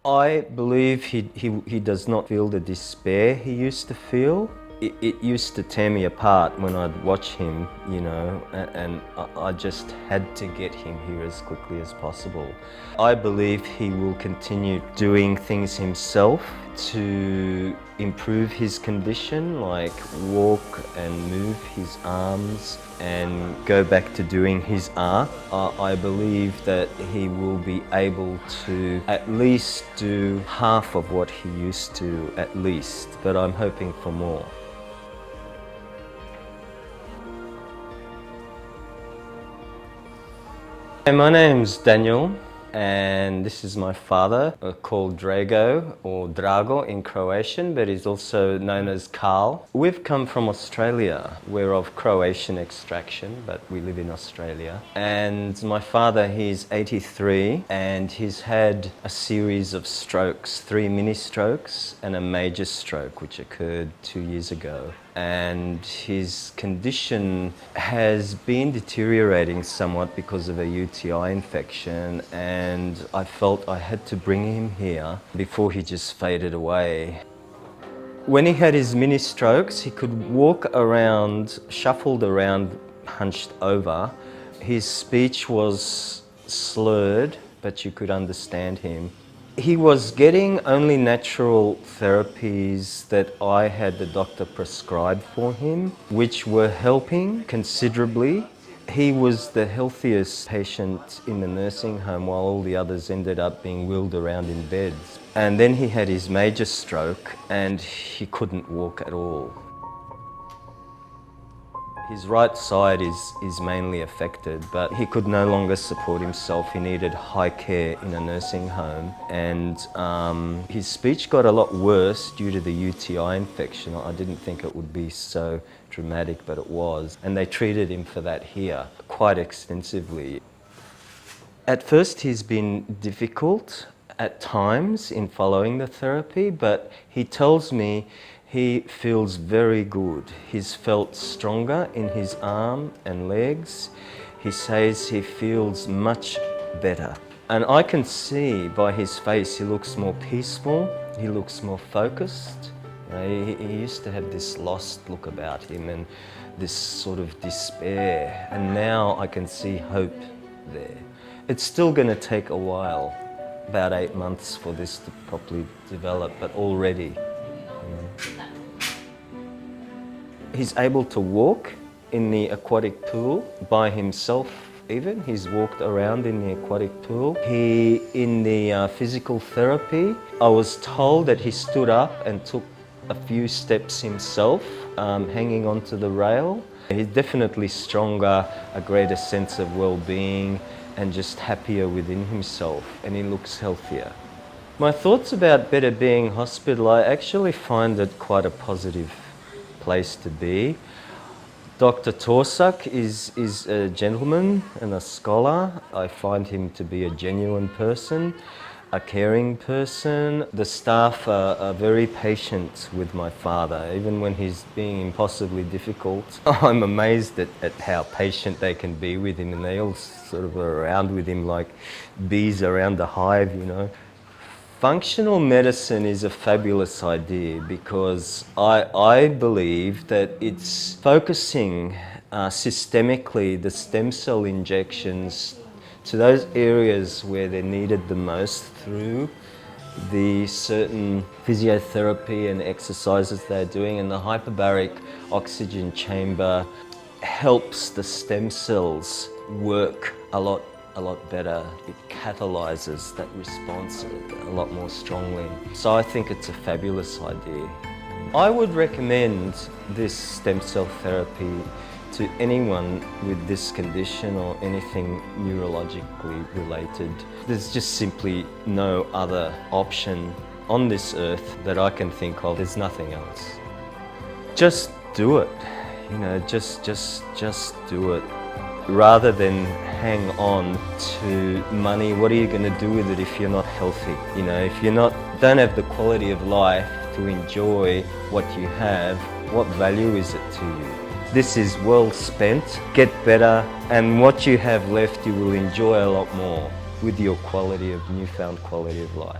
I believe he does not feel the despair he used to feel. It used to tear me apart when I'd watch him, you know, and I just had to get him here as quickly as possible. I believe he will continue doing things himself to improve his condition, like walk and move his arms and go back to doing his art. I believe that he will be able to at least do half of what he used to, at least, but I'm hoping for more. My name's Daniel, and this is my father, called Drago or Drago in Croatian, but he's also known as Karl. We've come from Australia. We're of Croatian extraction, but we live in Australia. And my father, he's 83, and he's had a series of strokes, 3 mini strokes and a major stroke, which occurred 2 years ago. And his condition has been deteriorating somewhat because of a UTI infection, and I felt I had to bring him here before he just faded away. When he had his mini strokes, he could walk around, shuffled around, hunched over. His speech was slurred, but you could understand him. He was getting only natural therapies that I had the doctor prescribe for him, which were helping considerably. He was the healthiest patient in the nursing home while all the others ended up being wheeled around in beds. And then he had his major stroke and he couldn't walk at all. His right side is mainly affected, but he could no longer support himself. He needed high care in a nursing home, and his speech got a lot worse due to the UTI infection. I didn't think it would be so dramatic, but it was. And they treated him for that here quite extensively. At first he's been difficult at times in following the therapy, but he tells me he feels very good. He's felt stronger in his arm and legs. He says he feels much better. And I can see by his face he looks more peaceful, he looks more focused. He used to have this lost look about him and this sort of despair. And now I can see hope there. It's still going to take a while, about 8 months for this to properly develop, but already. He's able to walk in the aquatic pool by himself even. He's walked around in the aquatic pool. In the physical therapy, I was told that he stood up and took a few steps himself, hanging onto the rail. He's definitely stronger, a greater sense of well-being and just happier within himself, and he looks healthier. My thoughts about Better Being Hospital, I actually find it quite a positive place to be. Dr. Torsak is a gentleman and a scholar. I find him to be a genuine person, a caring person. The staff are very patient with my father, even when he's being impossibly difficult. I'm amazed at how patient they can be with him, and they all sort of are around with him like bees around the hive, you know. Functional medicine is a fabulous idea because I believe that it's focusing systemically the stem cell injections to those areas where they're needed the most through the certain physiotherapy and exercises they're doing, and the hyperbaric oxygen chamber helps the stem cells work a lot better. It catalyzes that response a lot more strongly. So I think it's a fabulous idea. I would recommend this stem cell therapy to anyone with this condition or anything neurologically related. There's just simply no other option on this earth that I can think of. There's nothing else. Just do it. You know, just do it. Rather than hang on to money, what are you going to do with it if you're not healthy? You know, if you don't have the quality of life to enjoy what you have, what value is it to you? This is well spent. Get better, and what you have left you will enjoy a lot more with your newfound quality of life.